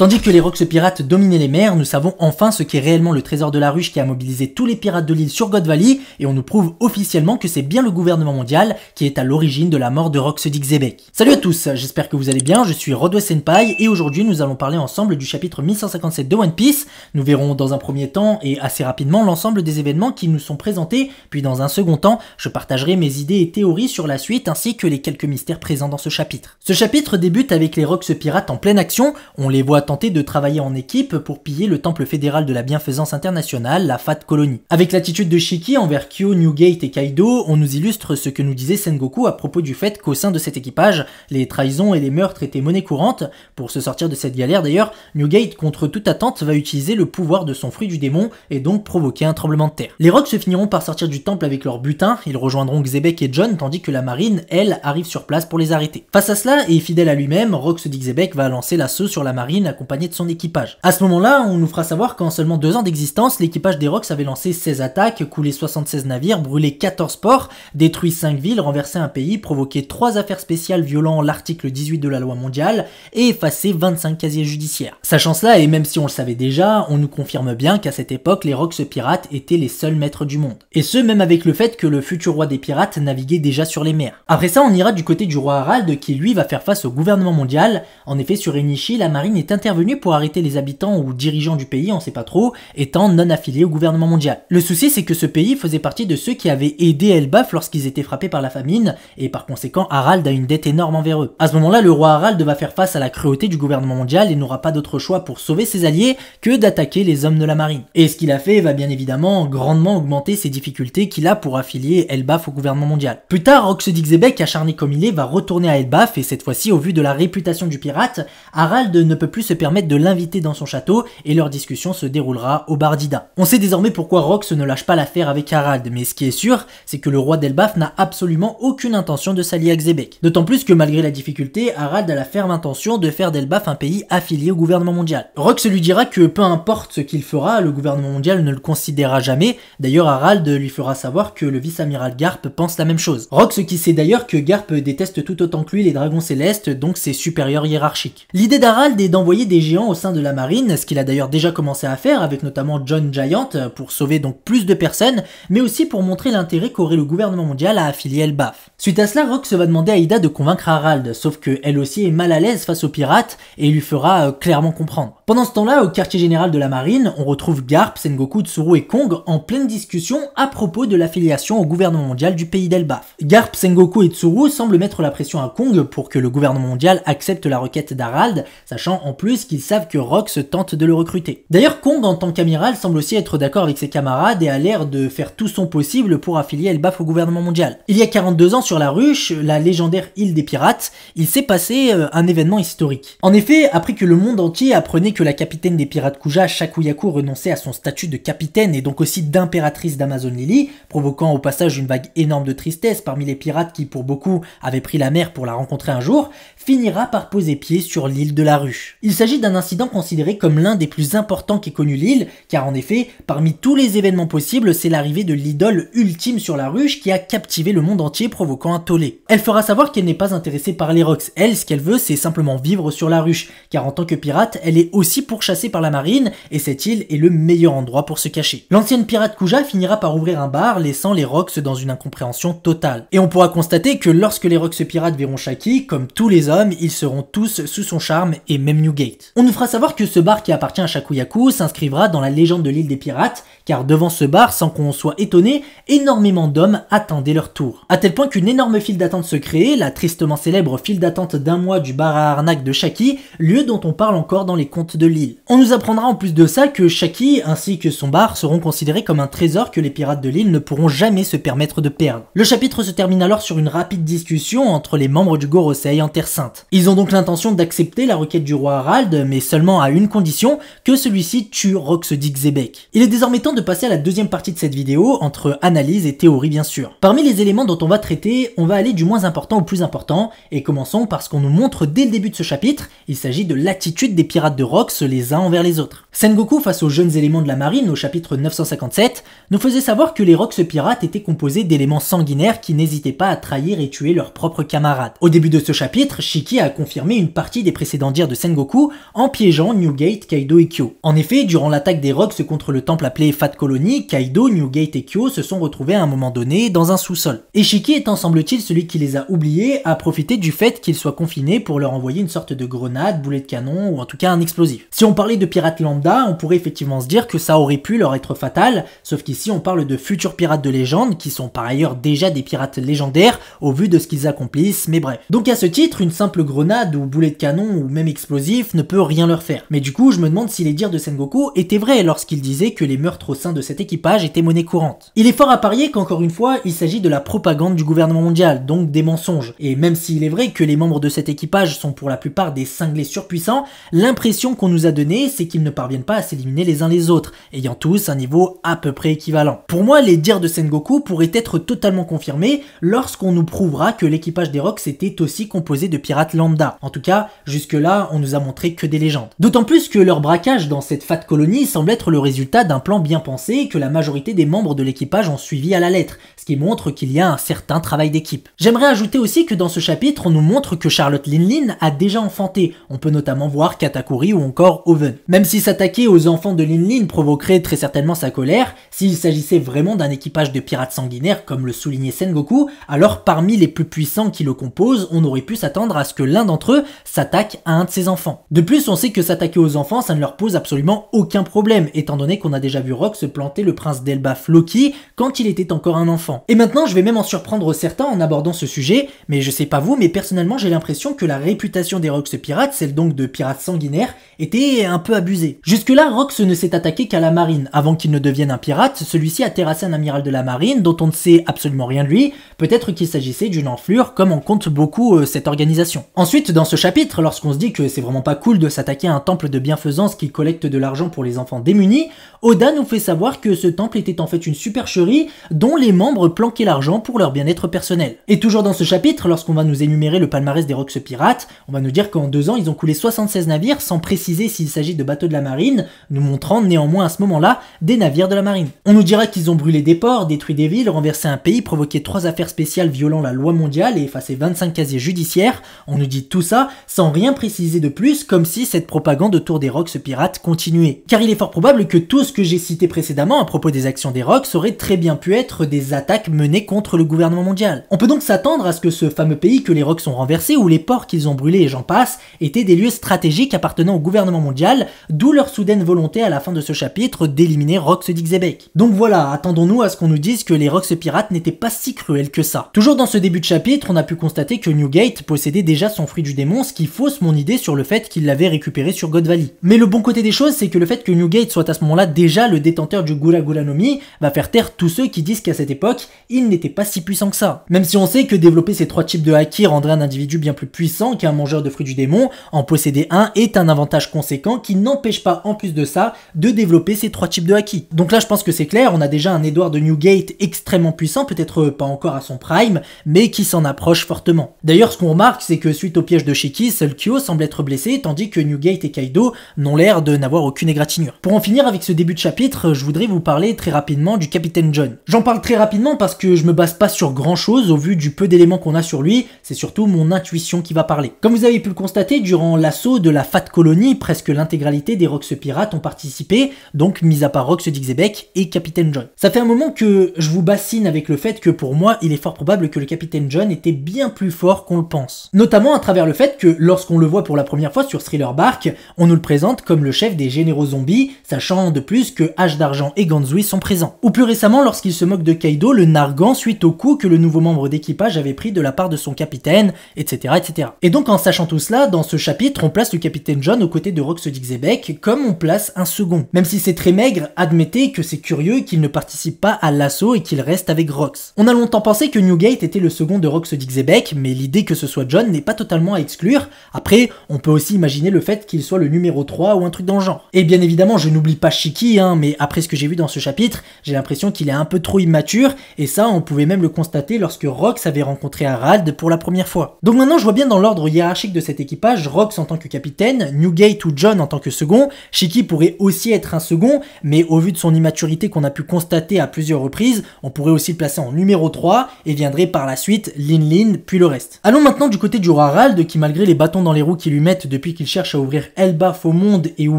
Tandis que les Rox pirates dominaient les mers, nous savons enfin ce qu'est réellement le trésor de la ruche qui a mobilisé tous les pirates de l'île sur God Valley, et on nous prouve officiellement que c'est bien le gouvernement mondial qui est à l'origine de la mort de Rox Dig Xebec. Salut à tous, j'espère que vous allez bien, je suis Rodway Senpai, et aujourd'hui nous allons parler ensemble du chapitre 1157 de One Piece. Nous verrons dans un premier temps, et assez rapidement, l'ensemble des événements qui nous sont présentés, puis dans un second temps, je partagerai mes idées et théories sur la suite, ainsi que les quelques mystères présents dans ce chapitre. Ce chapitre débute avec les Rox pirates en pleine action, on les voit tenter de travailler en équipe pour piller le temple fédéral de la bienfaisance internationale, la Fat Colony. Avec l'attitude de Shiki envers Kyo, Newgate et Kaido, on nous illustre ce que nous disait Sengoku à propos du fait qu'au sein de cet équipage, les trahisons et les meurtres étaient monnaie courante. Pour se sortir de cette galère d'ailleurs, Newgate contre toute attente va utiliser le pouvoir de son fruit du démon et donc provoquer un tremblement de terre. Les Rox se finiront par sortir du temple avec leur butin, ils rejoindront Xebec et John tandis que la marine, elle, arrive sur place pour les arrêter. Face à cela, et fidèle à lui-même, Rox Dig Xebec va lancer l'assaut sur la marine accompagné de son équipage. À ce moment-là, on nous fera savoir qu'en seulement 2 ans d'existence, l'équipage des Rox avait lancé 16 attaques, coulé 76 navires, brûlé 14 ports, détruit 5 villes, renversé un pays, provoqué 3 affaires spéciales violant l'article 18 de la loi mondiale et effacé 25 casiers judiciaires. Sachant cela, et même si on le savait déjà, on nous confirme bien qu'à cette époque, les Rox pirates étaient les seuls maîtres du monde. Et ce, même avec le fait que le futur roi des pirates naviguait déjà sur les mers. Après ça, on ira du côté du roi Harald qui lui va faire face au gouvernement mondial. En effet, sur Enishi, la marine est intervenue pour arrêter les habitants ou dirigeants du pays, on sait pas trop, étant non affiliés au gouvernement mondial. Le souci, c'est que ce pays faisait partie de ceux qui avaient aidé Elbaf lorsqu'ils étaient frappés par la famine, et par conséquent, Harald a une dette énorme envers eux. À ce moment-là, le roi Harald va faire face à la cruauté du gouvernement mondial et n'aura pas d'autre choix pour sauver ses alliés que d'attaquer les hommes de la marine. Et ce qu'il a fait va bien évidemment grandement augmenter ses difficultés qu'il a pour affilier Elbaf au gouvernement mondial. Plus tard, Rox Dig Xebec, acharné comme il est, va retourner à Elbaf, et cette fois-ci, au vu de la réputation du pirate, Harald ne peut plus se permettre de l'inviter dans son château et leur discussion se déroulera au bar d'Ida. On sait désormais pourquoi Rox ne lâche pas l'affaire avec Harald, mais ce qui est sûr, c'est que le roi d'Elbaf n'a absolument aucune intention de s'allier à Xebec. D'autant plus que malgré la difficulté, Harald a la ferme intention de faire d'Elbaf un pays affilié au gouvernement mondial. Rox lui dira que peu importe ce qu'il fera, le gouvernement mondial ne le considérera jamais. D'ailleurs, Harald lui fera savoir que le vice-amiral Garp pense la même chose. Rox qui sait d'ailleurs que Garp déteste tout autant que lui les dragons célestes, donc ses supérieurs hiérarchiques. L'idée d'Harald est d'envoyer des géants au sein de la marine, ce qu'il a d'ailleurs déjà commencé à faire avec notamment John Giant pour sauver donc plus de personnes, mais aussi pour montrer l'intérêt qu'aurait le gouvernement mondial à affilier Elbaf. Suite à cela, Rox va demander à Ida de convaincre Harald, sauf que elle aussi est mal à l'aise face aux pirates et lui fera clairement comprendre. Pendant ce temps-là, au quartier général de la marine, on retrouve Garp, Sengoku, Tsuru et Kong en pleine discussion à propos de l'affiliation au gouvernement mondial du pays d'Elbaf. Garp, Sengoku et Tsuru semblent mettre la pression à Kong pour que le gouvernement mondial accepte la requête d'Harald, sachant en plus qu'ils savent que Rox tente de le recruter. D'ailleurs, Kong en tant qu'amiral semble aussi être d'accord avec ses camarades et a l'air de faire tout son possible pour affilier Elbaf au gouvernement mondial. Il y a 42 ans sur la ruche, la légendaire île des pirates, il s'est passé un événement historique. En effet, après que le monde entier apprenait que la capitaine des pirates Kuja, Shakuyaku, renonçait à son statut de capitaine et donc aussi d'impératrice d'Amazon Lily, provoquant au passage une vague énorme de tristesse parmi les pirates qui pour beaucoup avaient pris la mer pour la rencontrer un jour, finira par poser pied sur l'île de la ruche. Il s'agit d'un incident considéré comme l'un des plus importants qu'ait connu l'île, car en effet, parmi tous les événements possibles, c'est l'arrivée de l'idole ultime sur la ruche qui a captivé le monde entier provoquant un tollé. Elle fera savoir qu'elle n'est pas intéressée par les Rox, elle, ce qu'elle veut, c'est simplement vivre sur la ruche, car en tant que pirate, elle est aussi pourchassée par la marine, et cette île est le meilleur endroit pour se cacher. L'ancienne pirate Kuja finira par ouvrir un bar, laissant les Rox dans une incompréhension totale. Et on pourra constater que lorsque les Rox pirates verront Shaki, comme tous les hommes, ils seront tous sous son charme, et même Newgate. On nous fera savoir que ce bar qui appartient à Shakuyaku s'inscrivra dans la légende de l'île des pirates, car devant ce bar, sans qu'on soit étonné, énormément d'hommes attendaient leur tour. À tel point qu'une énorme file d'attente se créait, la tristement célèbre file d'attente d'un mois du bar à arnaque de Shaki, lieu dont on parle encore dans les contes de l'île. On nous apprendra en plus de ça que Shaki ainsi que son bar seront considérés comme un trésor que les pirates de l'île ne pourront jamais se permettre de perdre. Le chapitre se termine alors sur une rapide discussion entre les membres du Gorosei en Terre Sainte. Ils ont donc l'intention d'accepter la requête du roi Harald, mais seulement à une condition, que celui-ci tue Rox Dig Xebec. Il est désormais temps de passer à la deuxième partie de cette vidéo, entre analyse et théorie bien sûr. Parmi les éléments dont on va traiter, on va aller du moins important au plus important, et commençons par ce qu'on nous montre dès le début de ce chapitre, il s'agit de l'attitude des pirates de Rox les uns envers les autres. Sengoku, face aux jeunes éléments de la marine au chapitre 957, nous faisait savoir que les Rocks pirates étaient composés d'éléments sanguinaires qui n'hésitaient pas à trahir et tuer leurs propres camarades. Au début de ce chapitre, Shiki a confirmé une partie des précédents dires de Sengoku en piégeant Newgate, Kaido et Kyo. En effet, durant l'attaque des Rocks contre le temple appelé Fat Colony, Kaido, Newgate et Kyo se sont retrouvés à un moment donné dans un sous-sol. Et Shiki, étant semble-t-il celui qui les a oubliés, a profité du fait qu'ils soient confinés pour leur envoyer une sorte de grenade, boulet de canon ou en tout cas un explosif. Si on parlait de pirates lambda, on pourrait effectivement se dire que ça aurait pu leur être fatal, sauf qu'ici on parle de futurs pirates de légende qui sont par ailleurs déjà des pirates légendaires au vu de ce qu'ils accomplissent, mais bref. Donc à ce titre, une simple grenade ou boulet de canon ou même explosif ne peut rien leur faire. Mais du coup, je me demande si les dires de Sengoku étaient vrais lorsqu'il disait que les meurtres au sein de cet équipage étaient monnaie courante. Il est fort à parier qu'encore une fois, il s'agit de la propagande du gouvernement mondial, donc des mensonges. Et même s'il est vrai que les membres de cet équipage sont pour la plupart des cinglés surpuissants, l'impression qu'on nous a donnée, c'est qu'ils ne parviennent pas à s'éliminer les uns les autres, ayant tous un niveau à peu près équivalent. Pour moi, les dires de Sengoku pourraient être totalement confirmés lorsqu'on nous prouvera que l'équipage des Rocks était aussi composé de pirates lambda. En tout cas, jusque-là, on nous a montré que des légendes. D'autant plus que leur braquage dans cette Fat Colony semble être le résultat d'un plan bien pensé et que la majorité des membres de l'équipage ont suivi à la lettre, ce qui montre qu'il y a un certain travail d'équipe. J'aimerais ajouter aussi que dans ce chapitre, on nous montre que Charlotte Linlin a déjà enfanté. On peut notamment voir Katakuri ou encore Oven. Même si s'attaquer aux enfants de Linlin provoquerait très certainement sa colère, s'il s'agissait vraiment d'un équipage de pirates sanguinaires comme le soulignait Sengoku, alors parmi les plus puissants qui le composent, on aurait pu s'attendre à ce que l'un d'entre eux s'attaque à un de ses enfants. De plus, on sait que s'attaquer aux enfants, ça ne leur pose absolument aucun problème, étant donné qu'on a déjà vu Rock se planter le prince d'Elbaf Loki quand il était encore un enfant. Et maintenant, je vais même en surprendre certains en abordant ce sujet, mais je sais pas vous, mais personnellement j'ai l'impression que la réputation des Rocks pirates, celle donc de pirates sanguinaires, était un peu abusée. Jusque-là, Rox ne s'est attaqué qu'à la marine. Avant qu'il ne devienne un pirate, celui-ci a terrassé un amiral de la marine dont on ne sait absolument rien de lui, peut-être qu'il s'agissait d'une enflure, comme on compte beaucoup cette organisation. Ensuite, dans ce chapitre, lorsqu'on se dit que c'est vraiment pas cool de s'attaquer à un temple de bienfaisance qui collecte de l'argent pour les enfants démunis, Oda nous fait savoir que ce temple était en fait une supercherie dont les membres planquaient l'argent pour leur bien-être personnel. Et toujours dans ce chapitre, lorsqu'on va nous énumérer le palmarès des Rox pirates, on va nous dire qu'en 2 ans, ils ont coulé 76 navires sans préciser s'il s'agit de bateaux de la marine, nous montrant néanmoins à ce moment-là des navires de la marine. On nous dira qu'ils ont brûlé des ports, détruit des villes, renversé un pays, provoqué 3 affaires spéciales violant la loi mondiale et effacé 25 casiers judiciaires. On nous dit tout ça sans rien préciser de plus, comme si cette propagande autour des Rox pirates continuait. Car il est fort probable que tout ce que j'ai cité précédemment à propos des actions des Rox aurait très bien pu être des attaques menées contre le gouvernement mondial. On peut donc s'attendre à ce que ce fameux pays que les Rox ont renversé ou les ports qu'ils ont brûlés et j'en passe étaient des lieux stratégiques appartenant au gouvernement mondial, d'où leur soudaine volonté à la fin de ce chapitre d'éliminer Rox d'Xebec. Donc voilà, attendons-nous à ce qu'on nous dise que les Rox pirates n'étaient pas si cruels que ça. Toujours dans ce début de chapitre, on a pu constater que Newgate possédait déjà son fruit du démon, ce qui fausse mon idée sur le fait qu'il l'avait récupéré sur God Valley. Mais le bon côté des choses, c'est que le fait que Newgate soit à ce moment-là déjà le détenteur du Gura Gura no Mi va faire taire tous ceux qui disent qu'à cette époque, il n'était pas si puissant que ça. Même si on sait que développer ces 3 types de haki rendrait un individu bien plus puissant qu'un mangeur de fruits du démon, en posséder un est un avantage conséquent qui n'empêche pas en plus de ça de développer ces 3 types de haki. Donc là je pense que c'est clair, on a déjà un Edward de Newgate extrêmement puissant, peut-être pas encore à son prime, mais qui s'en approche fortement. D'ailleurs ce qu'on remarque c'est que suite au piège de Shiki, seul Kyo semble être blessé, tandis que Newgate et Kaido n'ont l'air de n'avoir aucune égratignure. Pour en finir avec ce début de chapitre, je voudrais vous parler très rapidement du Capitaine John. J'en parle très rapidement parce que je me base pas sur grand chose au vu du peu d'éléments qu'on a sur lui, c'est surtout mon intuition qui va parler. Comme vous avez pu le constater, durant l'assaut de la Fat Colony, presque l'intégralité des Rox pirates ont participé, donc mis à part Rox d'Xebec et Capitaine John. Ça fait un moment que je vous bassine avec le fait que pour moi, il est fort probable que le Capitaine John était bien plus fort qu'on le pense. Notamment à travers le fait que lorsqu'on le voit pour la première fois sur Thriller Bark, on nous le présente comme le chef des généraux zombies, sachant de plus que Hache d'Argent et Ganzui sont présents. Ou plus récemment lorsqu'il se moque de Kaido, le narguant suite au coup que le nouveau membre d'équipage avait pris de la part de son capitaine, etc., etc. Et donc en sachant tout cela, dans ce chapitre, on place le Capitaine John aux côtés de Rox d'Xebec comme on place un second. Même si c'est très maigre, admettez que c'est curieux qu'il ne participe pas à l'assaut et qu'il reste avec Rox. On a longtemps pensé que Newgate était le second de Rox d'Xebec, mais l'idée que ce soit John n'est pas totalement à exclure. Après, on peut aussi imaginer le fait qu'il soit le numéro 3 ou un truc dans le genre. Et bien évidemment, je n'oublie pas Shiki, mais après ce que j'ai vu dans ce chapitre, j'ai l'impression qu'il est un peu trop immature, et ça, on pouvait même le constater lorsque Rox avait rencontré Harald pour la première fois. Donc maintenant, je vois bien dans l'ordre hiérarchique de cet équipage, Rox en tant que capitaine, Newgate ou John en tant que second, Shiki pourrait aussi être un second, mais au vu de son immaturité qu'on a pu constater à plusieurs reprises, on pourrait aussi le placer en numéro 3 et viendrait par la suite Lin Lin, puis le reste. Allons maintenant du côté du roi Harald, qui malgré les bâtons dans les roues qu'ils lui mettent depuis qu'il cherche à ouvrir Elbaf au monde et où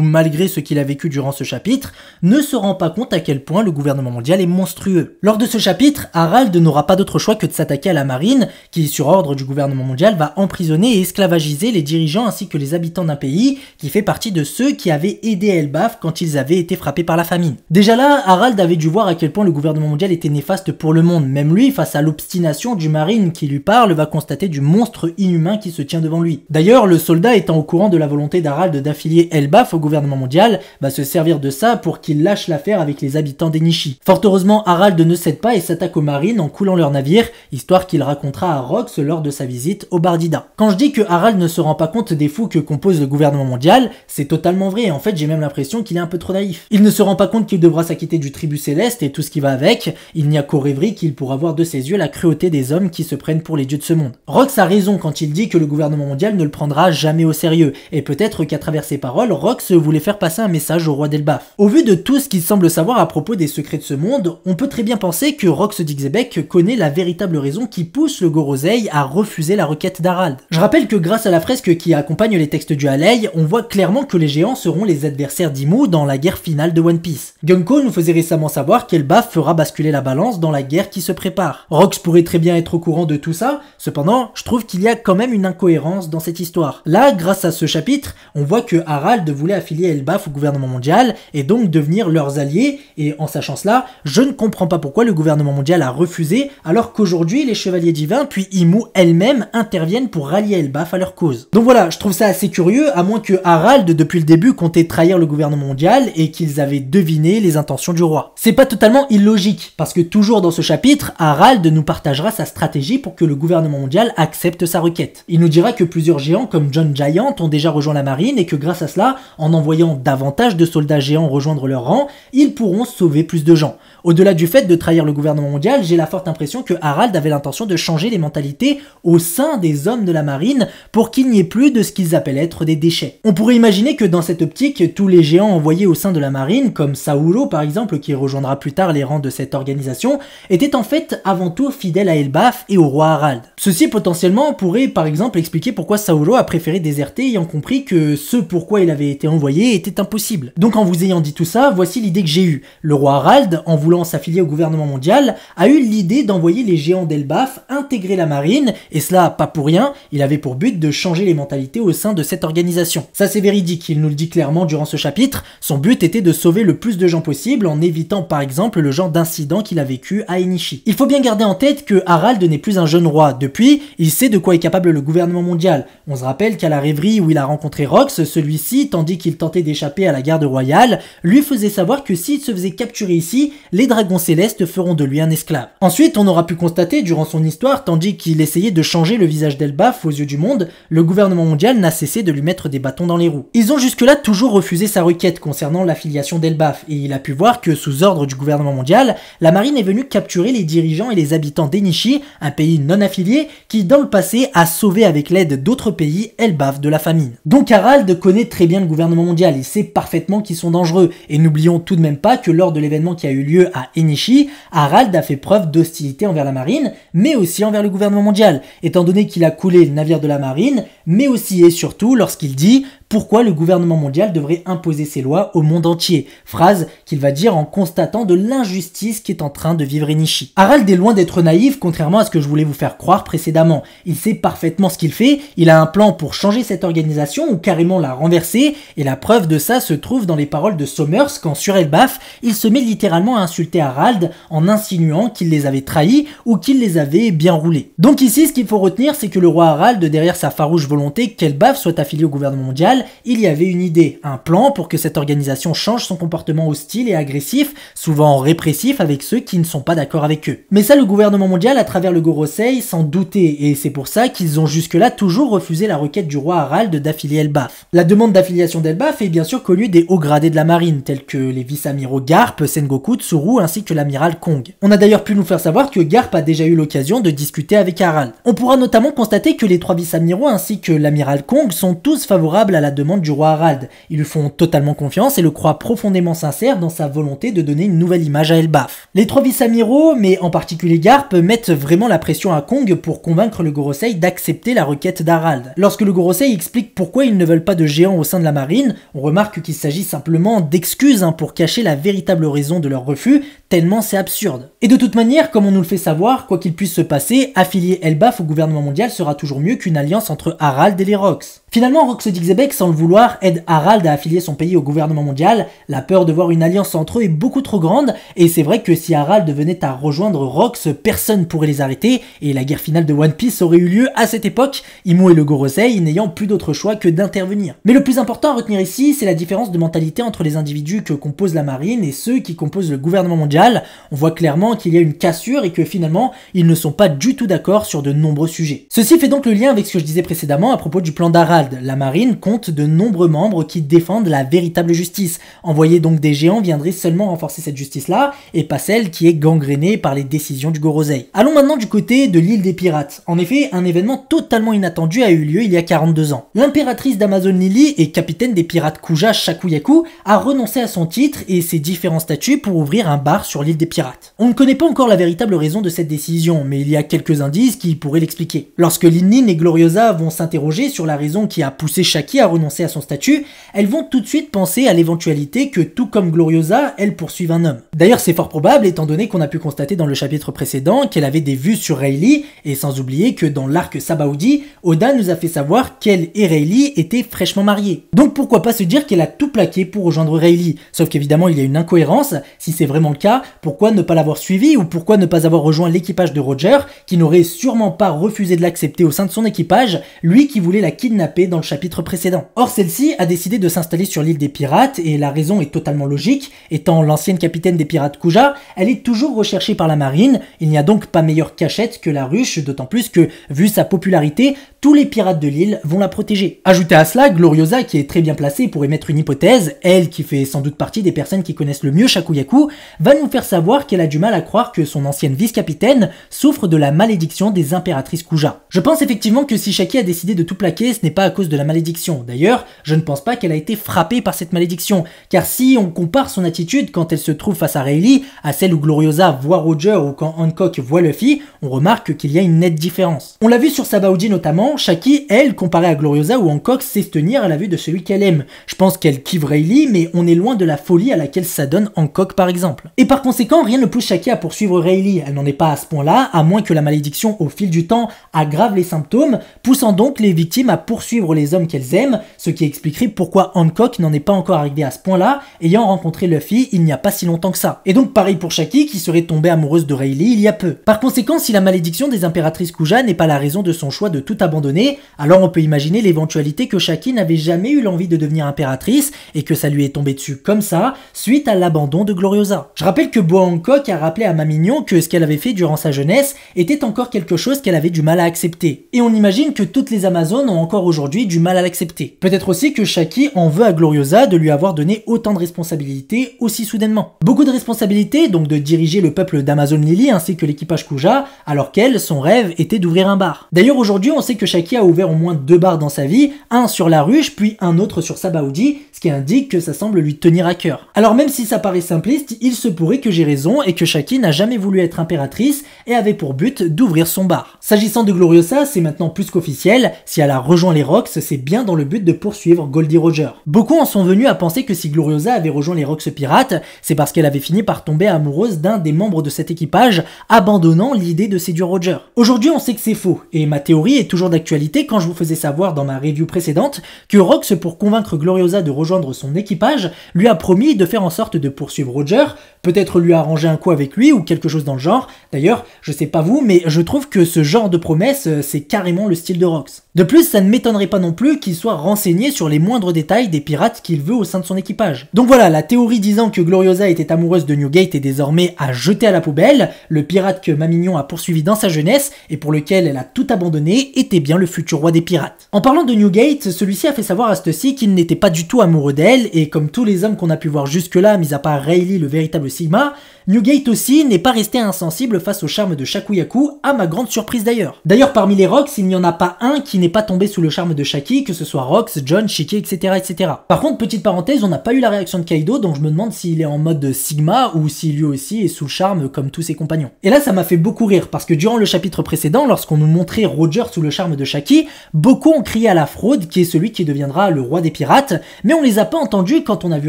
malgré ce qu'il a vécu durant ce chapitre, ne se rend pas compte à quel point le gouvernement mondial est monstrueux. Lors de ce chapitre, Harald n'aura pas d'autre choix que de s'attaquer à la marine, qui sur ordre du gouvernement mondial va emprisonner et esclavagiser les dirigeants ainsi que les habitants d'un pays qui fait partie de ceux qui avaient aidé Elbaf quand ils avaient été frappés par la famine. Déjà là, Harald avait dû voir à quel point le gouvernement mondial était néfaste pour le monde. Même lui, face à l'obstination du marine qui lui parle, va constater du monstre inhumain qui se tient devant lui. D'ailleurs, le soldat étant au courant de la volonté d'Harald d'affilier Elbaf au gouvernement mondial, va se servir de ça pour qu'il lâche l'affaire avec les habitants d'Enishi. Fort heureusement, Harald ne cède pas et s'attaque aux marines en coulant leur navire, histoire qu'il racontera à Rox lors de sa visite au Bardida. Quand je dis que Harald ne se rend pas compte des fous que compose le gouvernement mondial, c'est totalement vrai. En fait, j'ai même l'impression qu'il est un peu trop naïf. Il ne se rend pas compte qu'il devra s'acquitter du tribut céleste et tout ce qui va avec. Il n'y a qu'aux rêveries qu'il pourra voir de ses yeux la cruauté des hommes qui se prennent pour les dieux de ce monde. Rox a raison quand il dit que le gouvernement mondial ne le prendra jamais au sérieux, et peut-être qu'à travers ses paroles, Rox voulait faire passer un message au roi d'Elbaf. Au vu de tout ce qu'il semble savoir à propos des secrets de ce monde, on peut très bien penser que Rox d'Yxebek connaît la véritable raison qui pousse le Gorosei à refuser la requête d'Harald. Je rappelle que grâce à la fresque qui accompagne les textes du Halley, on voit clairement que les géants seront les adversaires d'Imu dans la guerre finale de One Piece. Gunko nous faisait récemment savoir qu'Elbaf fera basculer la balance dans la guerre qui se prépare. Rox pourrait très bien être au courant de tout ça, cependant, je trouve qu'il y a quand même une incohérence dans cette histoire. Là, grâce à ce chapitre, on voit que Harald voulait affilier Elbaf au gouvernement mondial et donc devenir leurs alliés, et en sachant cela, je ne comprends pas pourquoi le gouvernement mondial a refusé, alors qu'aujourd'hui les chevaliers divins puis Imu elle-même interviennent pour rallier Elbaf à leur cause. Donc voilà, je trouve ça assez curieux, à moins que Harald depuis le début comptait trahir le gouvernement mondial et qu'ils avaient deviné les intentions du roi. C'est pas totalement illogique, parce que toujours dans ce chapitre, Harald nous partagera sa stratégie pour que le gouvernement mondial accepte sa requête. Il nous dira que plusieurs géants comme John Giant ont déjà rejoint la marine et que grâce à cela, en envoyant davantage de soldats géants rejoindre leur rang, ils pourront sauver plus de gens. Au-delà du fait de trahir le gouvernement mondial, j'ai la forte impression que Harald avait l'intention de changer les mentalités au sein des hommes de la marine pour qu'il n'y ait plus de ce qu'ils appellent être des déchets. On pourrait imaginer que dans cette optique, tous les géants envoyés au sein de la marine, comme Sauro par exemple, qui rejoindra plus tard les rangs de cette organisation, étaient en fait avant tout fidèles à Elbaf et au roi Harald. Ceci potentiellement pourrait par exemple expliquer pourquoi Sauro a préféré déserter ayant compris que ce pourquoi il avait été envoyé était impossible. Donc en vous ayant dit tout ça, voici l'idée que j'ai eue. Le roi Harald, en voulant s'affilier au gouvernement mondial, a eu l'idée d'envoyer les géants d'Elbaf intégrer la marine, et cela pas pour rien, il avait pour but de changer les mentalités au sein de cette organisation. Ça c'est véridique, il nous le dit clairement durant ce chapitre, son but était de sauver le plus de gens possible en évitant par exemple le genre d'incident qu'il a vécu à Enishi. Il faut bien garder en tête que Harald n'est plus un jeune roi, depuis, il sait de quoi est capable le gouvernement mondial. On se rappelle qu'à la rêverie où il a rencontré Rox, celui-ci, tandis qu'il tentait d'échapper à la garde royale, lui faisait savoir que s'il se faisait capturer ici, les dragons célestes feront de lui un esclave. Ensuite, on aura pu constater durant son histoire, tandis qu'il essayait de changer le visage d'Elbaf aux yeux du monde, le gouvernement mondial n'a cessé de lui mettre des bâtons dans les roues. Ils ont jusque-là toujours refusé sa requête concernant l'affiliation d'Elbaf, et il a pu voir que sous ordre du gouvernement mondial, la marine est venue capturer les dirigeants et les habitants d'Enishi, un pays non affilié, qui dans le passé a sauvé avec l'aide d'autres pays Elbaf de la famine. Donc Harald connaît très bien le gouvernement mondial, il sait parfaitement qu'ils sont dangereux, et n'oublions tout de même pas que lors de l'événement qui a eu lieu à Enishi, Harald a fait preuve d'hostilité envers la marine, mais aussi envers le gouvernement mondial, étant donné qu'il a coulé le navire de la marine, mais aussi et surtout lorsqu'il dit pourquoi le gouvernement mondial devrait imposer ses lois au monde entier, phrase qu'il va dire en constatant de l'injustice qui est en train de vivre Enishi. Harald est loin d'être naïf, contrairement à ce que je voulais vous faire croire précédemment. Il sait parfaitement ce qu'il fait, il a un plan pour changer cette organisation ou carrément la renverser, et la preuve de ça se trouve dans les paroles de Sommers quand sur Elbaf, il se met littéralement à insulter Harald en insinuant qu'il les avait trahis ou qu'il les avait bien roulés. Donc ici, ce qu'il faut retenir, c'est que le roi Harald, derrière sa farouche volonté qu'Elbaf soit affilié au gouvernement mondial, il y avait une idée, un plan pour que cette organisation change son comportement hostile et agressif, souvent répressif avec ceux qui ne sont pas d'accord avec eux. Mais ça, le gouvernement mondial, à travers le Gorosei, s'en doutait, et c'est pour ça qu'ils ont jusque-là toujours refusé la requête du roi Harald d'affilier Elbaf. La demande d'affiliation d'Elbaf est bien sûr connue des hauts gradés de la marine, tels que les vice-amiraux Garp, Sengoku, Tsuru, ainsi que l'amiral Kong. On a d'ailleurs pu nous faire savoir que Garp a déjà eu l'occasion de discuter avec Harald. On pourra notamment constater que les trois vice-amiraux ainsi que l'amiral Kong sont tous favorables à la demande du roi Harald. Ils lui font totalement confiance et le croient profondément sincère dans sa volonté de donner une nouvelle image à Elbaf. Les 3 vice-amiraux, mais en particulier Garp, mettent vraiment la pression à Kong pour convaincre le Gorosei d'accepter la requête d'Harald. Lorsque le Gorosei explique pourquoi ils ne veulent pas de géants au sein de la marine, on remarque qu'il s'agit simplement d'excuses pour cacher la véritable raison de leur refus, tellement c'est absurde. Et de toute manière, comme on nous le fait savoir, quoi qu'il puisse se passer, affilier Elbaf au gouvernement mondial sera toujours mieux qu'une alliance entre Harald et les Rox. Finalement, Rox d'Yxebek, sans le vouloir, aide Harald à affilier son pays au gouvernement mondial. La peur de voir une alliance entre eux est beaucoup trop grande, et c'est vrai que si Harald venait à rejoindre Rox, personne pourrait les arrêter, et la guerre finale de One Piece aurait eu lieu à cette époque, Imu et le Gorosei n'ayant plus d'autre choix que d'intervenir. Mais le plus important à retenir ici, c'est la différence de mentalité entre les individus que compose la marine et ceux qui composent le gouvernement mondial. On voit clairement qu'il y a une cassure et que finalement, ils ne sont pas du tout d'accord sur de nombreux sujets. Ceci fait donc le lien avec ce que je disais précédemment à propos du plan d'Harald. La marine compte de nombreux membres qui défendent la véritable justice. Envoyer donc des géants viendrait seulement renforcer cette justice-là, et pas celle qui est gangrénée par les décisions du Gorosei. Allons maintenant du côté de l'île des pirates. En effet, un événement totalement inattendu a eu lieu il y a 42 ans. L'impératrice d'Amazon Lily et capitaine des pirates Kuja Shakuyaku a renoncé à son titre et ses différents statuts pour ouvrir un bar sur l'île des pirates. On ne connaît pas encore la véritable raison de cette décision, mais il y a quelques indices qui pourraient l'expliquer. Lorsque Lin et Gloriosa vont s'interroger sur la raison qui a poussé Shaki à renoncer à son statut, elles vont tout de suite penser à l'éventualité que tout comme Gloriosa, elle poursuive un homme. D'ailleurs, c'est fort probable étant donné qu'on a pu constater dans le chapitre précédent qu'elle avait des vues sur Rayleigh, et sans oublier que dans l'arc Sabaody, Oda nous a fait savoir qu'elle et Rayleigh étaient fraîchement mariées. Donc pourquoi pas se dire qu'elle a tout plaqué pour rejoindre Rayleigh? Sauf qu'évidemment il y a une incohérence, si c'est vraiment le cas, pourquoi ne pas l'avoir suivi ou pourquoi ne pas avoir rejoint l'équipage de Roger, qui n'aurait sûrement pas refusé de l'accepter au sein de son équipage, lui qui voulait la kidnapper dans le chapitre précédent. Or celle-ci a décidé de s'installer sur l'île des pirates et la raison est totalement logique, étant l'ancienne capitaine des pirates Kuja, elle est toujours recherchée par la marine, il n'y a donc pas meilleure cachette que la ruche, d'autant plus que, vu sa popularité, tous les pirates de l'île vont la protéger. Ajoutez à cela Gloriosa qui est très bien placée pour émettre une hypothèse, elle qui fait sans doute partie des personnes qui connaissent le mieux Shakuyaku, va nous faire savoir qu'elle a du mal à croire que son ancienne vice-capitaine souffre de la malédiction des impératrices Kuja. Je pense effectivement que si Shaki a décidé de tout plaquer, ce n'est pas à cause de la malédiction. D'ailleurs, je ne pense pas qu'elle a été frappée par cette malédiction, car si on compare son attitude quand elle se trouve face à Rayleigh, à celle où Gloriosa voit Roger ou quand Hancock voit Luffy, on remarque qu'il y a une nette différence. On l'a vu sur Sabaody notamment, Shaki, elle, comparée à Gloriosa où Hancock sait se tenir à la vue de celui qu'elle aime. Je pense qu'elle kiffe Rayleigh, mais on est loin de la folie à laquelle s'adonne Hancock par exemple. Et par conséquent, rien ne pousse Shaki à poursuivre Rayleigh, elle n'en est pas à ce point-là, à moins que la malédiction au fil du temps aggrave les symptômes, poussant donc les victimes à poursuivre les hommes qu'elles aiment, ce qui expliquerait pourquoi Hancock n'en est pas encore arrivé à ce point-là, ayant rencontré Luffy il n'y a pas si longtemps que ça. Et donc pareil pour Shaki qui serait tombée amoureuse de Rayleigh il y a peu. Par conséquent, si la malédiction des impératrices Kuja n'est pas la raison de son choix de tout abandonner, alors on peut imaginer l'éventualité que Shaki n'avait jamais eu l'envie de devenir impératrice et que ça lui est tombé dessus comme ça, suite à l'abandon de Gloriosa. Je rappelle que Boa Hancock a rappelé à Mamignon que ce qu'elle avait fait durant sa jeunesse était encore quelque chose qu'elle avait du mal à accepter. Et on imagine que toutes les Amazones ont encore aujourd'hui du mal à l'accepter. Peut-être aussi que Shaki en veut à Gloriosa de lui avoir donné autant de responsabilités aussi soudainement. Beaucoup de responsabilités, donc de diriger le peuple d'Amazon Lily ainsi que l'équipage Kuja, alors qu'elle, son rêve était d'ouvrir un bar. D'ailleurs aujourd'hui on sait que Shaki a ouvert au moins 2 bars dans sa vie, un sur la ruche puis un autre sur Sabaody, ce qui indique que ça semble lui tenir à cœur. Alors même si ça paraît simpliste, il se pourrait que j'ai raison et que Shaki n'a jamais voulu être impératrice et avait pour but d'ouvrir son bar. S'agissant de Gloriosa, c'est maintenant plus qu'officiel, si elle a rejoint les Rox, c'est bien dans le but de poursuivre Goldie Roger. Beaucoup en sont venus à penser que si Gloriosa avait rejoint les Rox pirates, c'est parce qu'elle avait fini par tomber amoureuse d'un des membres de cet équipage, abandonnant l'idée de séduire Roger. Aujourd'hui on sait que c'est faux, et ma théorie est toujours d'actualité quand je vous faisais savoir dans ma review précédente que Rox, pour convaincre Gloriosa de rejoindre son équipage, lui a promis de faire en sorte de poursuivre Roger, peut-être lui arranger un coup avec lui ou quelque chose dans le genre. D'ailleurs, je sais pas vous, mais je trouve que ce genre de promesse, c'est carrément le style de Rox. De plus, ça ne m'étonnerait pas non plus qu'il soit renseigné sur les moindres détails des pirates qu'il veut au sein de son équipage. Donc voilà, la théorie disant que Gloriosa était amoureuse de Newgate est désormais à jeter à la poubelle. Le pirate que Mamignon a poursuivi dans sa jeunesse et pour lequel elle a tout abandonné était bien le futur roi des pirates. En parlant de Newgate, celui-ci a fait savoir à Stussy qu'il n'était pas du tout amoureux d'elle et comme tous les hommes qu'on a pu voir jusque-là, mis à part Rayleigh le véritable Sigma, Newgate aussi n'est pas resté insensible face au charme de Shakuyaku, à ma grande surprise d'ailleurs. D'ailleurs parmi les Rocks, il n'y en a pas un qui n'est pas tombé sous le charme de Shaki, que ce soit Rox, John, Shiki, etc. etc. Par contre, petite parenthèse, on n'a pas eu la réaction de Kaido, donc je me demande s'il est en mode Sigma ou si lui aussi est sous le charme comme tous ses compagnons. Et là ça m'a fait beaucoup rire, parce que durant le chapitre précédent, lorsqu'on nous montrait Roger sous le charme de Shaki, beaucoup ont crié à la fraude, qui est celui qui deviendra le roi des pirates, mais on les a pas entendus quand on a vu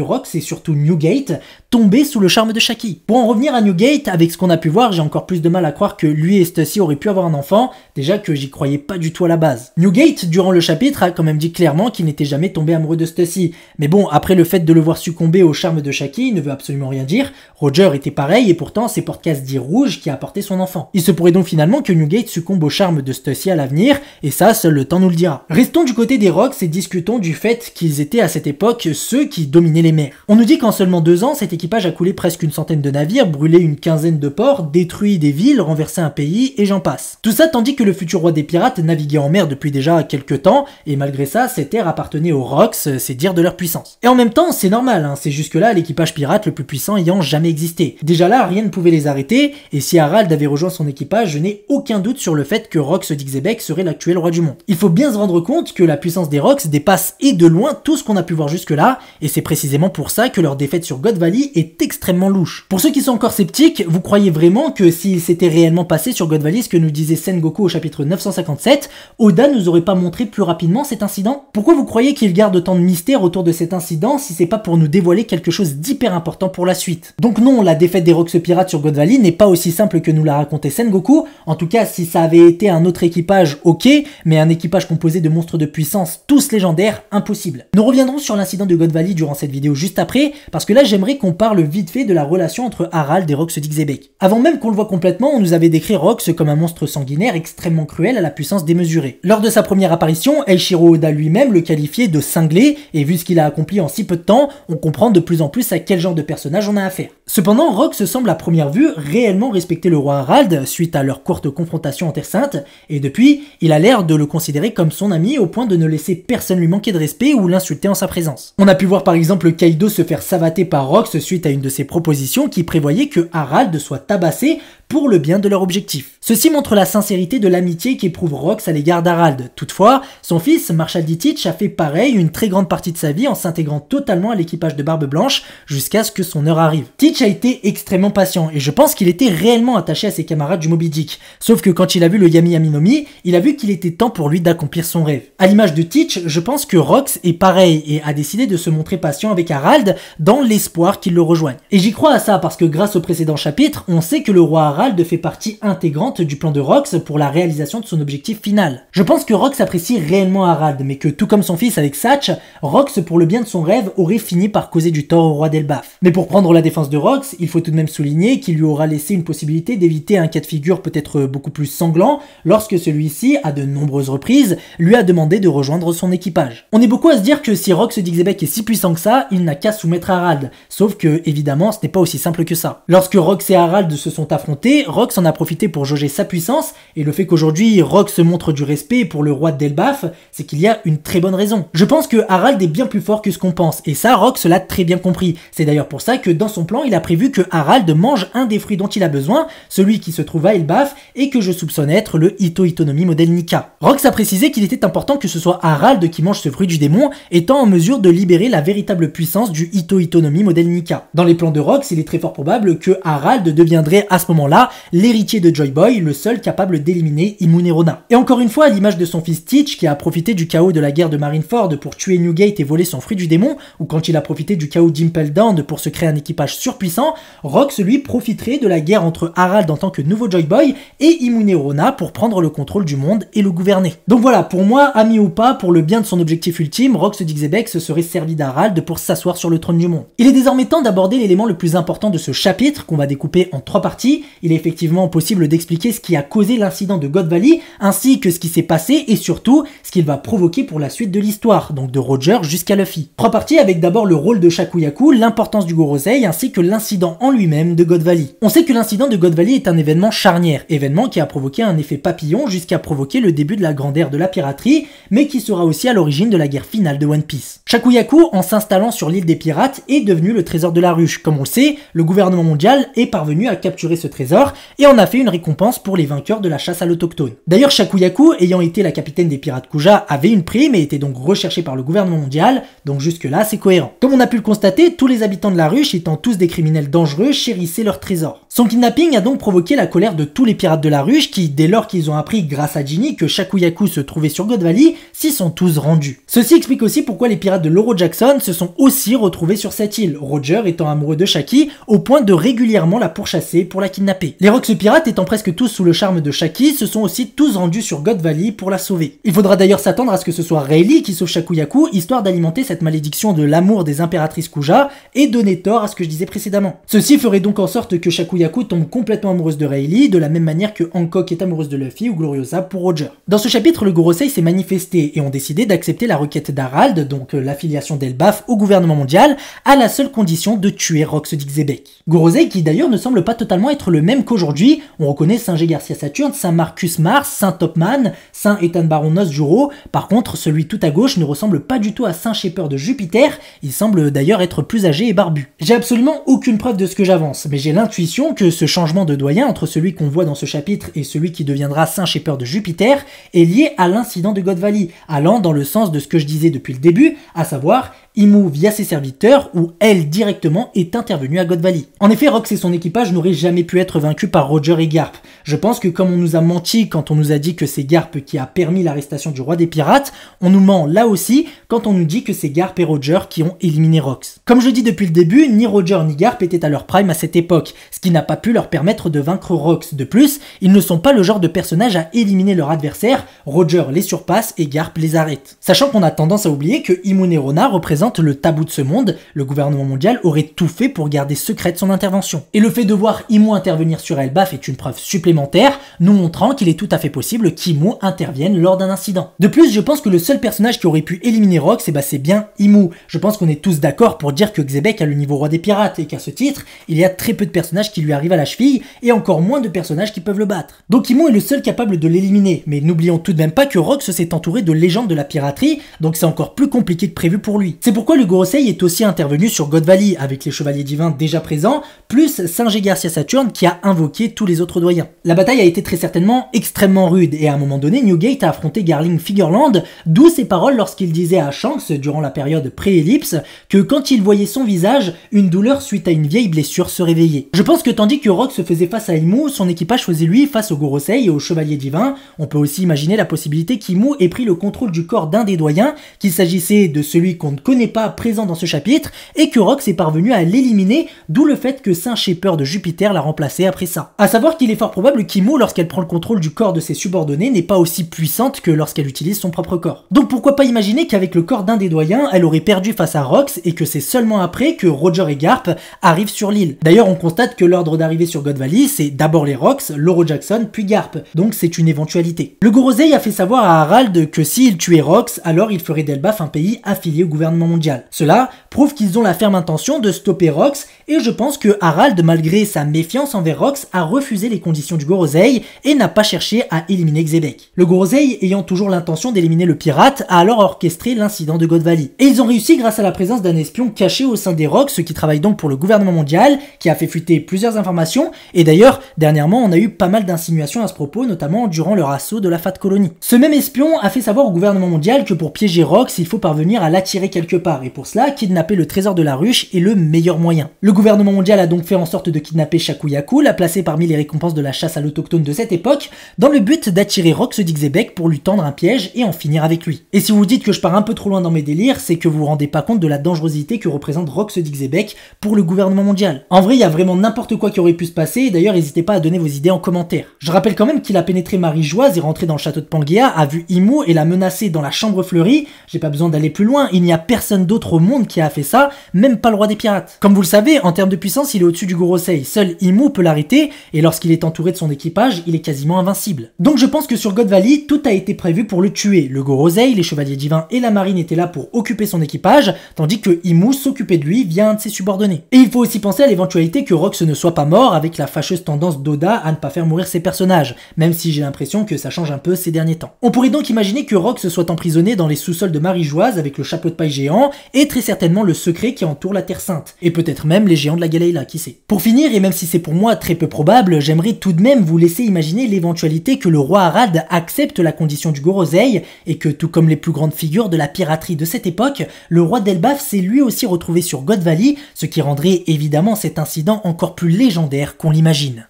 Rox et surtout Newgate tomber sous le charme de Shaki. Pour en revenir à Newgate, avec ce qu'on a pu voir, j'ai encore plus de mal à croire que lui et Stussy auraient pu avoir un enfant, déjà que j'y croyais pas du tout à la base. Newgate, durant le chapitre, a quand même dit clairement qu'il n'était jamais tombé amoureux de Stussy, mais bon, après le fait de le voir succomber au charme de Shaki ne veut absolument rien dire. Roger était pareil et pourtant c'est Portcasse-Dit Rouge qui a apporté son enfant. Il se pourrait donc finalement que Newgate succombe au charme de Stussy à l'avenir, et ça, seul le temps nous le dira. Restons du côté des Rocks et discutons du fait qu'ils étaient à cette époque ceux qui dominaient les mers. On nous dit qu'en seulement 2 ans, cet équipage a coulé presque une centaine de navires, brûlé une quinzaine de ports, détruit des villes, renversé un pays, et j'en passe. Tout ça tandis que le futur roi des pirates naviguait en mer depuis déjà quelques temps, et malgré ça, ces terres appartenaient aux Rocks, c'est dire de leur puissance. Et en même temps, c'est normal, c'est jusque-là l'équipage pirate le plus puissant ayant jamais existé. Déjà là, rien ne pouvait les arrêter, et si Harald avait rejoint son équipage, je n'ai aucun doute sur le fait que Rox d'Xebec serait l'actuel roi du monde. Il faut bien se rendre compte que la puissance des Rocks dépasse et de loin tout ce qu'on a pu voir jusque-là, et c'est précisément pour ça que leur défaite sur God Valley est extrêmement louche. Pour ceux qui sont encore sceptiques, vous croyez vraiment que s'il s'était réellement passé sur God Valley ce que nous disait Sengoku au chapitre 957, Oda nous aurait pas montré plus rapidement cet incident? Pourquoi vous croyez qu'il garde autant de mystère autour de cet incident si c'est pas pour nous dévoiler quelque chose d'hyper important pour la suite? Donc non, la défaite des Rocks pirates sur God Valley n'est pas aussi simple que nous l'a raconté Sengoku. En tout cas, si ça avait été un autre équipage, ok, mais un équipage composé de monstres de puissance, tous légendaires, impossible. Nous reviendrons sur l'incident de God Valley durant cette vidéo juste après, parce que là j'aimerais qu'on parle vite fait de la relation entre Harald et Rox d'Xebec. Avant même qu'on le voit complètement, on nous avait décrit Rox comme un monstre sanguinaire extrêmement cruel à la puissance démesurée. Lors de sa première apparition, Eiichiro Oda lui-même le qualifiait de cinglé, et vu ce qu'il a accompli en si peu de temps, on comprend de plus en plus à quel genre de personnage on a affaire. Cependant, Rox semble à première vue réellement respecter le roi Harald suite à leur courte confrontation en Terre Sainte, et depuis, il a l'air de le considérer comme son ami au point de ne laisser personne lui manquer de respect ou l'insulter en sa présence. On a pu voir par exemple Kaido se faire savater par Rox suite à une de ses propositions qui prévoyait que Harald soit tabassé pour le bien de leur objectif. Ceci montre la sincérité de l'amitié qu'éprouve Rox à l'égard d'Harald. Toutefois, son fils, Marshal D. Teach, a fait pareil une très grande partie de sa vie en s'intégrant totalement à l'équipage de Barbe Blanche jusqu'à ce que son heure arrive. Teach a été extrêmement patient et je pense qu'il était réellement attaché à ses camarades du Moby Dick. Sauf que quand il a vu le Yami Yami no Mi, il a vu qu'il était temps pour lui d'accomplir son rêve. À l'image de Teach, je pense que Rox est pareil et a décidé de se montrer patient avec Harald dans l'espoir qu'il le rejoigne. Et j'y crois à ça parce que grâce au précédent chapitre, on sait que le roi Harald fait partie intégrante du plan de Rox pour la réalisation de son objectif final. Je pense que Rox apprécie réellement Harald, mais que tout comme son fils avec Satch, Rox pour le bien de son rêve aurait fini par causer du tort au roi d'Elbaf. Mais pour prendre la défense de Rox, il faut tout de même souligner qu'il lui aura laissé une possibilité d'éviter un cas de figure peut-être beaucoup plus sanglant lorsque celui-ci, à de nombreuses reprises, lui a demandé de rejoindre son équipage. On est beaucoup à se dire que si Rox d'Xebec est si puissant que ça, il n'a qu'à soumettre Harald, sauf que évidemment ce n'est pas aussi simple que ça. Lorsque Rox et Harald se sont affrontés, Rox en a profité pour jauger sa puissance, et le fait qu'aujourd'hui Rox montre du respect pour le roi d'Elbaf, c'est qu'il y a une très bonne raison. Je pense que Harald est bien plus fort que ce qu'on pense, et ça Rox l'a très bien compris. C'est d'ailleurs pour ça que dans son plan il a prévu que Harald mange un des fruits dont il a besoin, celui qui se trouve à Elbaf, et que je soupçonne être le Ito Itonomi modèle Nika. Rox a précisé qu'il était important que ce soit Harald qui mange ce fruit du démon, étant en mesure de libérer la véritable puissance du Ito Itonomi modèle Nika. Dans les plans de Rox, il est très fort probable que Harald deviendrait à ce moment-là l'héritier de Joy Boy, le seul capable d'éliminer Imune Rona. Et encore une fois, à l'image de son fils Teach, qui a profité du chaos de la guerre de Marineford pour tuer Newgate et voler son fruit du démon, ou quand il a profité du chaos d'Impel Down pour se créer un équipage surpuissant, Rox lui profiterait de la guerre entre Harald en tant que nouveau Joy Boy et Imune Rona pour prendre le contrôle du monde et le gouverner. Donc voilà, pour moi, ami ou pas, pour le bien de son objectif ultime, Rox d'Xebec se serait servi d'Harald pour s'asseoir sur le trône du monde. Il est désormais temps d'aborder l'élément le plus important de ce chapitre, qu'on va découper en 3 parties. Il est effectivement possible d'expliquer ce qui a causé l'incident de God Valley, ainsi que ce qui s'est passé et surtout ce qu'il va provoquer pour la suite de l'histoire, donc de Roger jusqu'à Luffy. 3 parties avec d'abord le rôle de Shakuyaku, l'importance du Gorosei ainsi que l'incident en lui-même de God Valley. On sait que l'incident de God Valley est un événement charnière, événement qui a provoqué un effet papillon jusqu'à provoquer le début de la grande ère de la piraterie, mais qui sera aussi à l'origine de la guerre finale de One Piece. Shakuyaku, en s'installant sur l'île des pirates, est devenu le trésor de la ruche. Comme on le sait, le gouvernement mondial est parvenu à capturer ce trésor et en a fait une récompense pour les vainqueurs de la chasse à l'autochtone. D'ailleurs, Shakuyaku, ayant été la capitaine des pirates Kuja, avait une prime et était donc recherchée par le gouvernement mondial, donc jusque-là c'est cohérent. Comme on a pu le constater, tous les habitants de la ruche, étant tous des criminels dangereux, chérissaient leur trésor. Son kidnapping a donc provoqué la colère de tous les pirates de la ruche qui, dès lors qu'ils ont appris grâce à Ginny que Shakuyaku se trouvait sur God Valley, s'y sont tous rendus. Ceci explique aussi pourquoi les pirates de Loro Jackson se sont aussi retrouvés sur cette île, Roger étant amoureux de Shaki au point de régulièrement la pourchasser pour la kidnapper. Les Rox pirates étant presque tous sous le charme de Shaki se sont aussi tous rendus sur God Valley pour la sauver. Il faudra d'ailleurs s'attendre à ce que ce soit Rayleigh qui sauve Shakuyaku, histoire d'alimenter cette malédiction de l'amour des impératrices Kuja et donner tort à ce que je disais précédemment. Ceci ferait donc en sorte que Shakuyaku tombe complètement amoureuse de Rayleigh, de la même manière que Hancock est amoureuse de Luffy ou Gloriosa pour Roger. Dans ce chapitre, le Gorosei s'est manifesté et ont décidé d'accepter la requête d'Harald, donc l'affiliation d'Elbaf au gouvernement mondial, à la seule condition de tuer Rox d'Ixébec. Gorosei qui d'ailleurs ne semble pas totalement être le même qu'aujourd'hui, on reconnaît Saint G. Garcia Saturne, Saint Marcus Mars, Saint Topman, Saint Ethan Baron Nos Juro, par contre celui tout à gauche ne ressemble pas du tout à Saint Shaper de Jupiter, il semble d'ailleurs être plus âgé et barbu. J'ai absolument aucune preuve de ce que j'avance, mais j'ai l'intuition que ce changement de doyen entre celui qu'on voit dans ce chapitre et celui qui deviendra Saint Shaper de Jupiter est lié à l'incident de God Valley, allant dans le sens de ce que je disais depuis le début, à savoir Imu via ses serviteurs ou elle directement est intervenue à God Valley. En effet, Rox et son équipage n'auraient jamais pu être vaincus par Roger et Garp. Je pense que comme on nous a menti quand on nous a dit que c'est Garp qui a permis l'arrestation du roi des pirates, on nous ment là aussi quand on nous dit que c'est Garp et Roger qui ont éliminé Rox. Comme je dis depuis le début, ni Roger ni Garp étaient à leur prime à cette époque, ce qui n'a pas pu leur permettre de vaincre Rox. De plus, ils ne sont pas le genre de personnages à éliminer leur adversaire, Roger les surpasse et Garp les arrête. Sachant qu'on a tendance à oublier que Imu Nerona représente le tabou de ce monde, le gouvernement mondial aurait tout fait pour garder secrète son intervention. Et le fait de voir Imu intervenir sur Elbaf est une preuve supplémentaire, nous montrant qu'il est tout à fait possible qu'Imu intervienne lors d'un incident. De plus, je pense que le seul personnage qui aurait pu éliminer Rox, c'est bien Imu. Je pense qu'on est tous d'accord pour dire que Xebec a le niveau roi des pirates et qu'à ce titre, il y a très peu de personnages qui lui arrivent à la cheville et encore moins de personnages qui peuvent le battre. Donc Imu est le seul capable de l'éliminer, mais n'oublions tout de même pas que Rox s'est entouré de légendes de la piraterie, donc c'est encore plus compliqué que prévu pour lui. C'est pourquoi le Gorosei est aussi intervenu sur God Valley avec les chevaliers divins déjà présents, plus Saint G. Garcia Saturne qui a invoqué tous les autres doyens. La bataille a été très certainement extrêmement rude et à un moment donné, Newgate a affronté Garling Figureland, d'où ses paroles lorsqu'il disait à Shanks durant la période pré-ellipse que quand il voyait son visage, une douleur suite à une vieille blessure se réveillait. Je pense que tandis que Rox faisait face à Imu, son équipage faisait lui face au Gorosei et aux chevaliers divins. On peut aussi imaginer la possibilité qu'Imu ait pris le contrôle du corps d'un des doyens, qu'il s'agissait de celui qu'on ne connaît pas présent dans ce chapitre, et que Rox est parvenu à l'éliminer, d'où le fait que Saint Shaper de Jupiter l'a remplacé après ça. A savoir qu'il est fort probable qu'Imu, lorsqu'elle prend le contrôle du corps de ses subordonnés, n'est pas aussi puissante que lorsqu'elle utilise son propre corps. Donc pourquoi pas imaginer qu'avec le corps d'un des doyens, elle aurait perdu face à Rox, et que c'est seulement après que Roger et Garp arrivent sur l'île. D'ailleurs, on constate que l'ordre d'arrivée sur God Valley, c'est d'abord les Rox, Loro Jackson, puis Garp, donc c'est une éventualité. Le Gorosei a fait savoir à Harald que s'il tuait Rox, alors il ferait d'Elbaf un pays affilié au gouvernement mondial. Cela prouve qu'ils ont la ferme intention de stopper Rox, et je pense que Harald, malgré sa méfiance envers Rox, a refusé les conditions du Gorosei et n'a pas cherché à éliminer Xebec. Le Gorosei, ayant toujours l'intention d'éliminer le pirate, a alors orchestré l'incident de God Valley. Et ils ont réussi grâce à la présence d'un espion caché au sein des Rox, qui travaille donc pour le gouvernement mondial, qui a fait fuiter plusieurs informations, et d'ailleurs, dernièrement, on a eu pas mal d'insinuations à ce propos, notamment durant leur assaut de la Fat Colony. Ce même espion a fait savoir au gouvernement mondial que pour piéger Rox, il faut parvenir à l'attirer quelque part, et pour cela, kidnapper le trésor de la ruche est le meilleur moyen. Le gouvernement mondial a donc fait en sorte de kidnapper Shakuyaku, la placer parmi les récompenses de la chasse à l'autochtone de cette époque, dans le but d'attirer Rox d'Ixebec pour lui tendre un piège et en finir avec lui. Et si vous dites que je pars un peu trop loin dans mes délires, c'est que vous vous rendez pas compte de la dangerosité que représente Rox d'Ixebec pour le gouvernement mondial. En vrai, il y a vraiment n'importe quoi qui aurait pu se passer, et d'ailleurs, n'hésitez pas à donner vos idées en commentaire. Je rappelle quand même qu'il a pénétré Marie-Joise et rentré dans le château de Pangea, a vu Imu et l'a menacé dans la chambre fleurie. J'ai pas besoin d'aller plus loin, il n'y a personne d'autre au monde qui a fait ça, même pas le roi des pirates. Comme vous le savez, en termes de puissance, il est au-dessus du Gorosei. Seul Imu peut l'arrêter, et lorsqu'il est entouré de son équipage, il est quasiment invincible. Donc je pense que sur God Valley, tout a été prévu pour le tuer. Le Gorosei, les chevaliers divins et la marine étaient là pour occuper son équipage, tandis que Imu s'occupait de lui via un de ses subordonnés. Et il faut aussi penser à l'éventualité que Rox ne soit pas mort, avec la fâcheuse tendance d'Oda à ne pas faire mourir ses personnages, même si j'ai l'impression que ça change un peu ces derniers temps. On pourrait donc imaginer que Rox soit emprisonné dans les sous-sols de Marie-Joise avec le chapeau de paille géant, et très certainement certainement le secret qui entoure la Terre Sainte. Et peut-être même les géants de la Galaïla, qui sait. Pour finir, et même si c'est pour moi très peu probable, j'aimerais tout de même vous laisser imaginer l'éventualité que le roi Harald accepte la condition du Goroseï, et que tout comme les plus grandes figures de la piraterie de cette époque, le roi d'Elbaf s'est lui aussi retrouvé sur God Valley, ce qui rendrait évidemment cet incident encore plus légendaire qu'on l'imagine.